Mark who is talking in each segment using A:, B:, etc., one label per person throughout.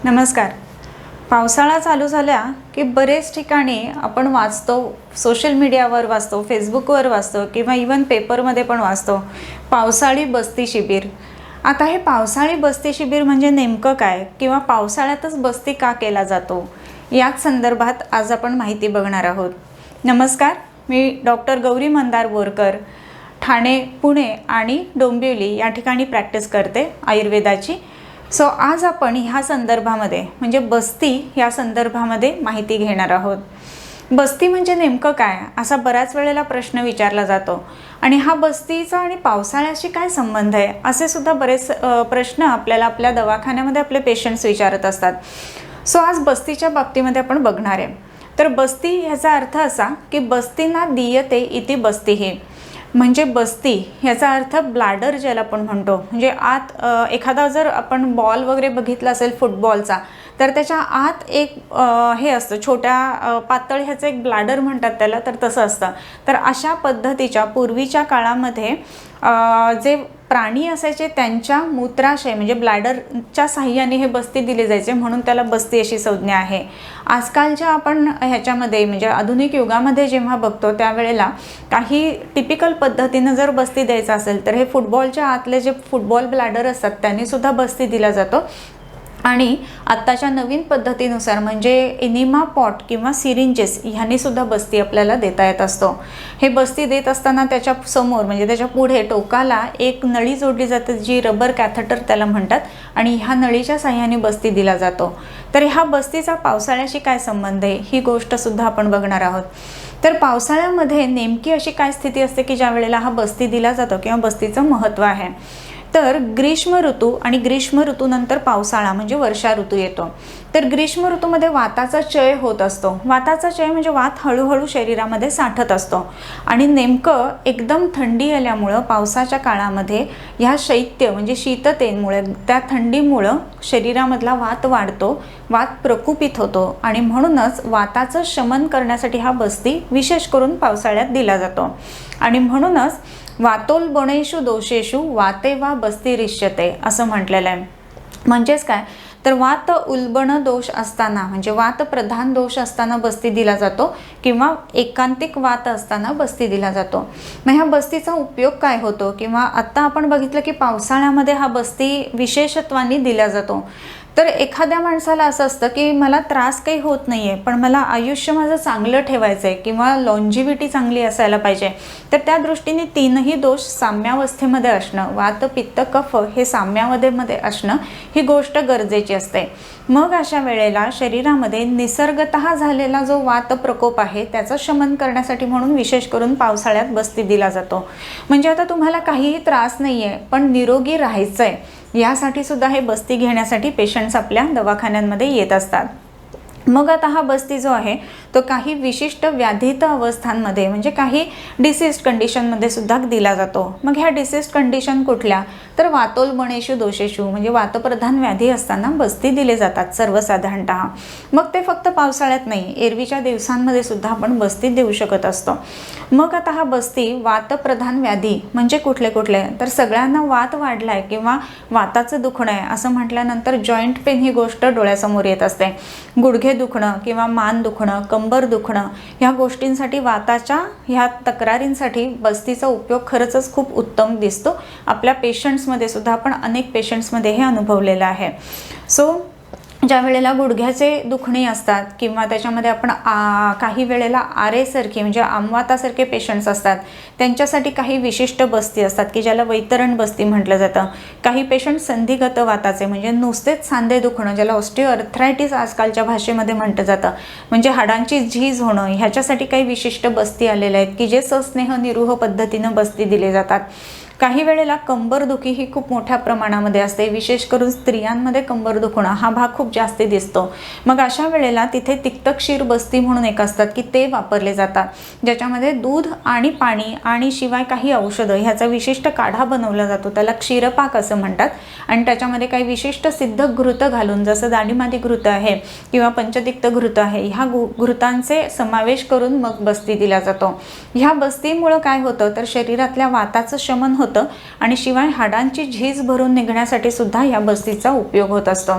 A: नमस्कार. पावसाळा चालू झाला की बरेच ठिकाणी आपण वाचतो, सोशल मीडियावर वाचतो, फेसबुकवर वाचतो किंवा इवन पेपरमध्ये पण वाचतो, पावसाळी बस्ती शिबिर. आता हे पावसाळी बस्ती शिबिर म्हणजे नेमकं काय किंवा पावसाळ्यातच बस्ती का केला जातो, याच संदर्भात आज आपण माहिती बघणार आहोत. नमस्कार, मी डॉक्टर गौरी मंदार बोरकर, ठाणे, पुणे आणि डोंबिवली या ठिकाणी प्रॅक्टिस करते आयुर्वेदाची. सो आज आपण ह्या संदर्भामध्ये म्हणजे बस्ती या संदर्भामध्ये माहिती घेणार आहोत. बस्ती म्हणजे नेमकं काय, असा बऱ्याच वेळेला प्रश्न विचारला जातो आणि हा बस्तीचा आणि पावसाळ्याशी काय संबंध आहे असे सुद्धा बरेच प्रश्न आपल्याला आपल्या दवाखान्यामध्ये आपले पेशंट्स विचारत असतात. सो आज बस्तीच्या बाबतीमध्ये आपण बघणार आहे. तर बस्ती ह्याचा अर्थ असा की बस्तीना दीयते इति बस्तीही, म्हणजे बस्ती ह्याचा अर्थ ब्लॅडर ज्याला आपण म्हणतो, म्हणजे आत एखादा जर आपण बॉल वगैरे बघितला असेल फुटबॉलचा, तर त्याच्या आत एक हे असतं छोट्या पातळ, ह्याचं एक ब्लॅडर म्हणतात त्याला, तर तसं असतं. तर अशा पद्धतीच्या पूर्वीच्या काळामध्ये जे प्राणी असायचे त्यांच्या मूत्राशय म्हणजे ब्लॅडरच्या साह्याने हे बस्ती दिले जायचे, म्हणून त्याला बस्ती अशी संज्ञा आहे. आजकालच्या आपण ह्याच्यामध्ये म्हणजे आधुनिक युगामध्ये जेव्हा बघतो त्यावेळेला काही टिपिकल पद्धतीनं जर बस्ती द्यायचं असेल तर हे फुटबॉलच्या आतले जे फुटबॉल ब्लॅडर असतात त्यांनी सुद्धा बस्ती दिला जातो. आणि आत्ताच्या नवीन पद्धतीनुसार म्हणजे एनिमा पॉट किंवा सिरिंजेस ह्यांनी सुद्धा बस्ती आपल्याला देता येत असतो. हे बस्ती देत असताना त्याच्या समोर म्हणजे त्याच्या पुढे टोकाला एक नळी जोडली जाते, जी रबर कॅथेटर त्याला म्हणतात, आणि ह्या नळीच्या साह्याने बस्ती दिला जातो. तर ह्या बस्तीचा पावसाळ्याशी काय संबंध आहे ही गोष्ट सुद्धा आपण बघणार आहोत. तर पावसाळ्यामध्ये नेमकी अशी काय स्थिती असते की ज्या वेळेला हा बस्ती दिला जातो किंवा बस्तीचं महत्त्व आहे. तर ग्रीष्म ऋतू आणि ग्रीष्म ऋतूनंतर पावसाळा म्हणजे वर्षा ऋतू येतो. तर ग्रीष्म ऋतूमध्ये वाताचा क्षय होत असतो. वाताचा क्षय म्हणजे वात हळूहळू शरीरामध्ये साठत असतो आणि नेमकं एकदम थंडी आल्यामुळं पावसाच्या काळामध्ये ह्या शैत्य म्हणजे शीततेमुळे, त्या थंडीमुळं शरीरामधला वात वाढतो, वात प्रकुपित होतो आणि म्हणूनच वाताचं शमन करण्यासाठी हा बस्ती विशेष करून पावसाळ्यात दिला जातो. आणि म्हणूनच वातोल्बणेषु दोषेषु वाते वा बस्ती रिष्यते असं म्हटलेलं आहे. म्हणजेच काय, तर वात उल्बण दोष असताना म्हणजे वात प्रधान दोष असताना बस्ती दिला जातो किंवा एकांतिक वात असताना बस्ती दिला जातो. मग ह्या बस्तीचा उपयोग काय होतो, किंवा आत्ता आपण बघितलं की पावसाळ्यामध्ये हा बस्ती विशेषत्वाने दिला जातो. तर एखाद्या माणसाला असं असतं की मला त्रास काही होत नाही आहे, पण मला आयुष्य माझं चांगलं ठेवायचं आहे किंवा लॉन्जिव्हिटी चांगली असायला पाहिजे, तर त्या दृष्टीने तीनही दोष साम्यावस्थेमध्ये असणं, वात पित्त कफ हे साम्यावस्थेमध्ये असणं ही गोष्ट गरजेची असते. मग अशा वेळेला शरीरामध्ये निसर्गतः झालेला जो वात प्रकोप आहे त्याचं शमन करण्यासाठी म्हणून विशेष करून पावसाळ्यात बस्ती दिला जातो. म्हणजे आता तुम्हाला काहीही त्रास नाही आहे पण निरोगी राहायचं आहे, यासाठी सुद्धा हे बस्ती घेण्यासाठी पेशंट्स आपल्या दवाखान्यांमध्ये येत असतात. मग आता हा बस्ती जो आहे तो काही विशिष्ट व्याधित अवस्थांमध्ये म्हणजे काही डिसीज कंडिशनमध्ये सुद्धा दिला जातो. मग ह्या डिसीज कंडिशन कुठल्या, तर वातोल्बणेषु दोषेषु म्हणजे वातप्रधान व्याधी असताना बस्ती दिले जातात सर्वसाधारणतः. मग ते फक्त पावसाळ्यात नाही, एरवीच्या दिवसांमध्ये सुद्धा आपण बस्ती देऊ शकत असतो. मग आता हा बस्ती वातप्रधान व्याधी म्हणजे कुठले कुठले, तर सगळ्यांना वात वाढलाय किंवा वाताचं दुखणं आहे असं म्हटल्यानंतर जॉईंट पेन ही गोष्ट डोळ्यासमोर येत असते. गुडघे दुखणं किंवा मान दुखणं, कंबर दुखणं, ह्या गोष्टींसाठी वाताच्या ह्या तक्रारींसाठी बस्तीचा उपयोग खरंच खूप उत्तम दिसतो. आपल्या पेशंट्समध्ये सुद्धा आपण अनेक पेशंट्समध्ये हे अनुभवलेलं आहे. सो ज्या वेळेला गुडघ्याचे दुखणे असतात किंवा त्याच्यामध्ये आपण काही वेळेला आरेसारखे म्हणजे आमवातासारखे पेशंट्स असतात, त्यांच्यासाठी काही विशिष्ट बस्ती असतात की ज्याला वैतरण बस्ती म्हटलं जातं. काही पेशंट संधिगत वाताचे म्हणजे नुसतेच सांधे दुखणं, ज्याला ऑस्टिओआर्थरायटिस आजकालच्या भाषेमध्ये म्हटलं जातं, म्हणजे हाडांची झीज होणं, ह्याच्यासाठी काही विशिष्ट बस्ती आलेल्या आहेत की जे सस्नेह निरूह पद्धतीनं बस्ती दिले जातात. काही वेळेला कंबरदुखी ही खूप मोठ्या प्रमाणामध्ये असते, विशेष करून स्त्रियांमध्ये कंबर दुखणं हा भाग खूप जास्त दिसतो. मग अशा वेळेला तिथे तिक्तक्षीर बस्ती म्हणून एक असतात की ते वापरले जातात, ज्याच्यामध्ये दूध आणि पाणी आणि शिवाय काही औषधं ह्याचा विशिष्ट काढा बनवला जातो, त्याला क्षीरपाक असं म्हणतात. आणि त्याच्यामध्ये काही विशिष्ट सिद्ध घृत घालून, जसं दाणीमादी घृत आहे किंवा पंचतिक्त घृत आहे, ह्या घृतांचे समावेश करून मग बस्ती दिला जातो. ह्या बस्तीमुळं काय होतं, तर शरीरातल्या वाताचं शमन होतं आणि शिवाय हाडांची झीज भरून निघण्यासाठी सुद्धा या बस्तीचा उपयोग होत असतो.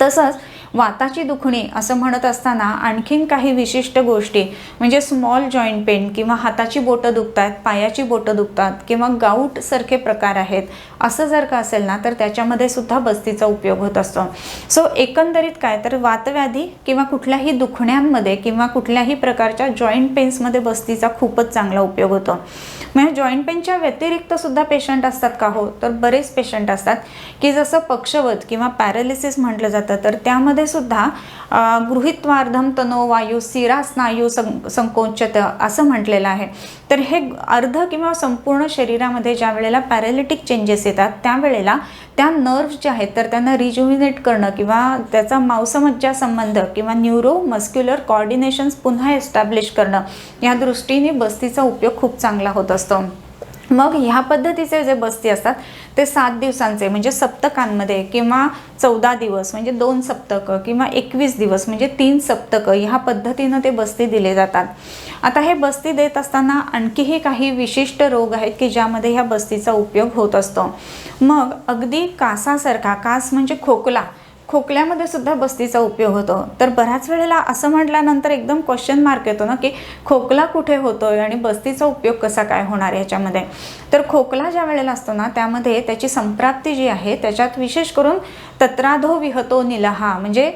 A: तसंच वाताची दुखणी असं म्हणत असताना आणखीन काही विशिष्ट गोष्टी म्हणजे स्मॉल जॉईंट पेन किंवा हाताची बोटं दुखतात, पायाची बोटं दुखतात किंवा गाऊट सारखे प्रकार आहेत, असं जर का असेल ना तर त्याच्यामध्ये सुद्धा बस्तीचा उपयोग होत असतो. सो एकंदरीत काय तर वातव्याधी किंवा कुठल्याही दुखण्यांमध्ये किंवा कुठल्याही प्रकारच्या जॉईंट पेन्समध्ये बस्तीचा खूपच चांगला उपयोग होतो. म्हणजे जॉईंट पेनच्या व्यतिरिक्त सुद्धा पेशंट असतात का? हो, तर बरेच पेशंट असतात की जसं पक्षवत किंवा पॅरालिसिस म्हटलं जातं, तर त्यामध्ये सुद्धा गृहीत्वार्धम तनोवायू सिरा स्नायू संकोचत असं म्हटलेलं आहे. तर हे अर्ध किंवा संपूर्ण शरीरामध्ये ज्या वेळेला पॅरालिटिक चेंजेस येतात त्यावेळेला त्या नर्व्स ज्या आहेत तर त्यांना रिज्युमिनेट करणं किंवा त्याचा मांसमज्जा संबंध किंवा न्यूरो मस्क्युलर कॉर्डिनेशन्स पुन्हा एस्टॅब्लिश करणं या दृष्टीने बस्तीचा उपयोग खूप चांगला होत असतो. मग ह्या पद्धतीचे जे बस्ती असतात ते 7 दिवसांचे म्हणजे सप्तकांमध्ये किंवा 14 दिवस म्हणजे 2 सप्तकं किंवा 21 दिवस म्हणजे 3 सप्तकं ह्या पद्धतीनं ते बस्ती दिले जातात. आता हे बस्ती देत असताना आणखीही काही विशिष्ट रोग आहेत की ज्यामध्ये ह्या बस्तीचा उपयोग होत असतो. मग अगदी कासासारखा, कास म्हणजे खोकल्यामध्ये सुद्धा बस्तीचा उपयोग होतो. तर बऱ्याच वेळेला असं म्हटल्यानंतर एकदम क्वेश्चन मार्क येतो ना की खोकला कुठे होतोय आणि बस्तीचा उपयोग कसा काय होणार याच्यामध्ये. तर खोकला ज्या वेळेला असतो ना त्यामध्ये त्याची संप्राप्ती जी आहे त्याच्यात विशेष करून तत्राधो विहतो निलहा म्हणजे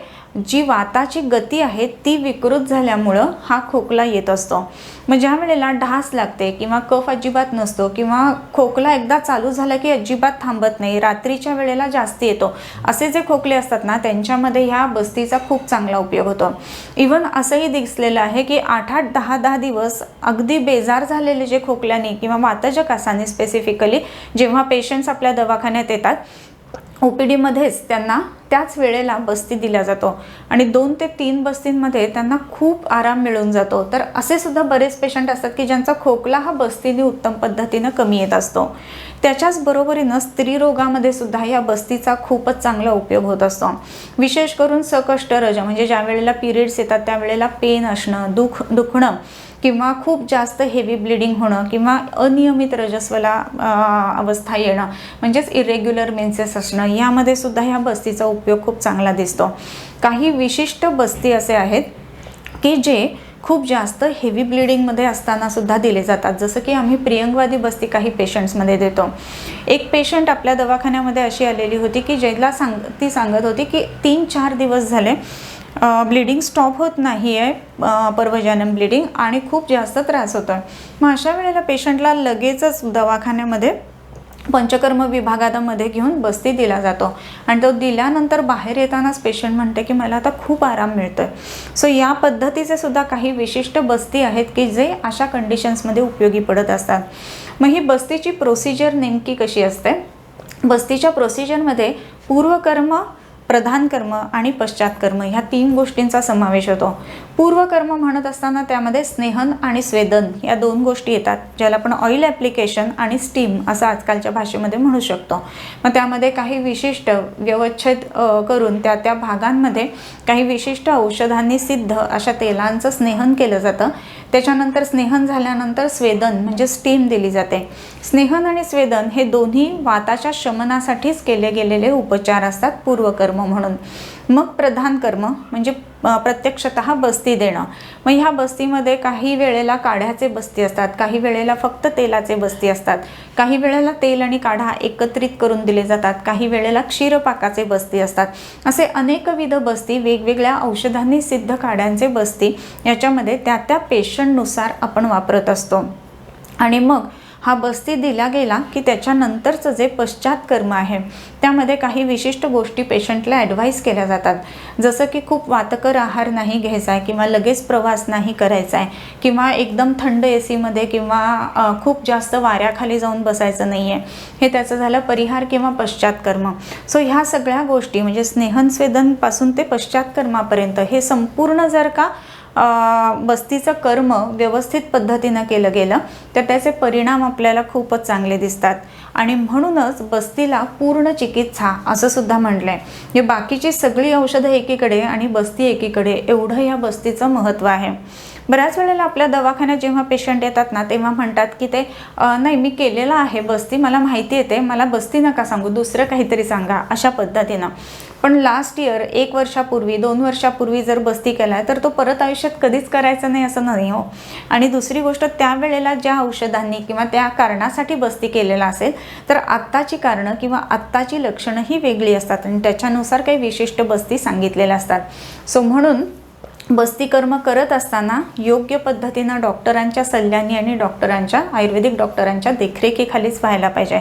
A: जी वाताची गती आहे ती विकृत झाल्यामुळं हा खोकला येत असतो. मग ज्या वेळेला ढास लागते किंवा कफ अजिबात नसतो किंवा खोकला एकदा चालू झाला की अजिबात थांबत नाही, रात्रीच्या वेळेला जास्त येतो, असे जे खोकले असतात ना त्यांच्यामध्ये ह्या बस्तीचा खूप चांगला उपयोग होतो. इवन असंही दिसलेलं आहे की 8-8, 10-10 दिवस अगदी बेजार झालेले जे खोकल्याने किंवा वातजक आसाने स्पेसिफिकली जेव्हा पेशंट्स आपल्या दवाखान्यात येतात OPD मध्येच त्यांना त्याच वेळेला बस्ती दिला जातो आणि 2 ते 3 बस्तींमध्ये त्यांना खूप आराम मिळून जातो. तर असे सुद्धा बरेच पेशंट असतात की ज्यांचा खोकला हा बस्तीने उत्तम पद्धतीनं कमी येत असतो. त्याच्याच बरोबरीनं स्त्रीरोगामध्ये सुद्धा या बस्तीचा खूपच चांगला उपयोग होत असतो. विशेष करून सकष्टरज म्हणजे ज्या वेळेला पिरियड्स येतात त्यावेळेला पेन असणं, दुखणं किंवा खूप जास्त हेवी ब्लिडिंग होणं किंवा अनियमित रजस्वला अवस्था येणं म्हणजेच इरेग्युलर मेन्सेस असणं यामध्ये सुद्धा ह्या बस्तीचा उपयोग खूप चांगला दिसतो. काही विशिष्ट बस्ती असे आहेत की जे खूप जास्त हेवी ब्लिडिंगमध्ये असताना सुद्धा दिले जातात. जसं की आम्ही प्रियंगवादी बस्ती काही पेशंट्समध्ये देतो. एक पेशंट आपल्या दवाखान्यामध्ये अशी आलेली होती की ज्याला ती सांगत होती की 3-4 दिवस झाले ब्लिडिंग स्टॉप होत नाही आहे, पर्वजानम ब्लिडिंग, आणि खूप जास्त त्रास होतो आहे. मग अशा वेळेला पेशंटला लगेचच दवाखान्यामध्ये पंचकर्म विभागामध्ये घेऊन बस्ती दिला जातो आणि तो दिल्यानंतर बाहेर येतानाच पेशंट म्हणते की मला आता खूप आराम मिळतो आहे. सो या पद्धतीचे सुद्धा काही विशिष्ट बस्ती आहेत की जे अशा कंडिशन्समध्ये उपयोगी पडत असतात. मग ही बस्तीची प्रोसिजर नेमकी कशी असते? बस्तीच्या प्रोसिजरमध्ये पूर्वकर्म, प्रधानकर्म आणि पश्चातकर्म ह्या 3 गोष्टींचा समावेश होतो. पूर्वकर्म म्हणत असताना त्यामध्ये स्नेहन आणि स्वेदन या 2 गोष्टी येतात, ज्याला आपण ऑइल ॲप्लिकेशन आणि स्टीम असं आजकालच्या भाषेमध्ये म्हणू शकतो. मग त्यामध्ये काही विशिष्ट व्यवच्छेद करून त्या भागांमध्ये काही विशिष्ट औषधांनी सिद्ध अशा तेलांचं स्नेहन केलं जातं. त्याच्यानंतर स्नेहन झाल्यानंतर स्वेदन म्हणजे स्टीम दिली जाते. स्नेहन आणि स्वेदन हे दोन्ही वाताच्या शमनासाठीच केले गेलेले उपचार असतात पूर्वकर्म म्हणून. मग प्रधान कर्म म्हणजे प्रत्यक्षतः बस्ती देणं. मग ह्या बस्तीमध्ये काही वेळेला काढ्याचे बस्ती असतात, काही वेळेला फक्त तेलाचे बस्ती असतात, काही वेळेला तेल आणि काढा एकत्रित करून दिले जातात, काही वेळेला क्षीरपाकाचे बस्ती असतात. असे अनेकविध बस्ती वेगवेगळ्या औषधांनी सिद्ध काढ्यांचे बस्ती याच्यामध्ये त्या पेशंटनुसार आपण वापरत असतो. आणि मग हा बस्ती दिला गेला की त्याच्यानंतरचं जे पश्चातकर्म आहे त्यामध्ये काही विशिष्ट गोष्टी पेशंटला ॲडवाईस केल्या जातात. जसं की खूप वातकर आहार नाही घ्यायचा आहे किंवा लगेच प्रवास नाही करायचा आहे किंवा एकदम थंड AC मध्ये किंवा खूप जास्त वाऱ्याखाली जाऊन बसायचं नाही आहे. हे त्याचं झालं परिहार किंवा पश्चातकर्म. सो ह्या सगळ्या गोष्टी म्हणजे स्नेहन स्वेदनपासून ते पश्चातकर्मापर्यंत हे संपूर्ण जर का बस्तीचं कर्म व्यवस्थित पद्धतीनं केलं गेलं तर त्याचे परिणाम आपल्याला खूपच चांगले दिसतात. आणि म्हणूनच बस्तीला पूर्ण चिकित्सा असं सुद्धा म्हटलं आहे. हे बाकीची सगळी औषधं एकीकडे आणि बस्ती एकीकडे एवढं या बस्तीचं महत्त्व आहे. बऱ्याच वेळेला आपल्या दवाखान्यात जेव्हा पेशंट येतात ना, तेव्हा म्हणतात की ते नाही मी केलेलं आहे बस्ती, मला माहिती येते, मला बस्ती नका सांगू, दुसरं काहीतरी सांगा, अशा पद्धतीनं. पण लास्ट इयर 1 वर्षापूर्वी 2 वर्षापूर्वी जर बस्ती केला तर तो परत आयुष्यात कधीच करायचा नाही असं नाही हो. आणि दुसरी गोष्ट, त्यावेळेला ज्या औषधांनी किंवा त्या कारणासाठी बस्ती केलेला असेल तर आत्ताची कारणं किंवा आत्ताची लक्षणं ही वेगळी असतात आणि त्याच्यानुसार काही विशिष्ट बस्ती सांगितलेल्या असतात. सो म्हणून बस्ती कर्म करत असताना योग्य पद्धतीनं डॉक्टरांच्या सल्ल्याने आणि डॉक्टरांच्या आयुर्वेदिक डॉक्टरांच्या देखरेखीखालीच व्हायला पाहिजे.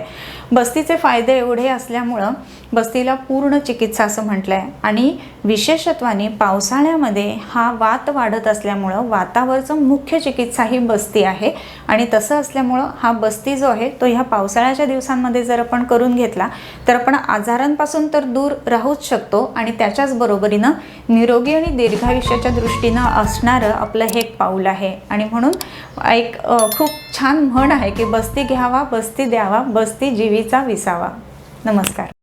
A: बस्तीचे फायदे एवढे असल्यामुळं बस्तीला पूर्ण चिकित्सा असं म्हटलं आहे. आणि विशेषत्वाने पावसाळ्यामध्ये हा वात वाढत असल्यामुळं वातावरचं मुख्य चिकित्सा ही बस्ती आहे. आणि तसं असल्यामुळं हा बस्ती जो आहे तो ह्या पावसाळ्याच्या दिवसांमध्ये जर आपण करून घेतला तर आपण आजारांपासून तर दूर राहूच शकतो आणि त्याच्याच बरोबरीनं निरोगी आणि दीर्घायुष्याच्या दृष्टीनं असणारं आपलं हे एक पाऊल आहे. आणि म्हणून एक खूप छान म्हण आहे की बस्ती घ्यावा, बस्ती द्यावा, बस्ती जीवीचा विसावा. नमस्कार.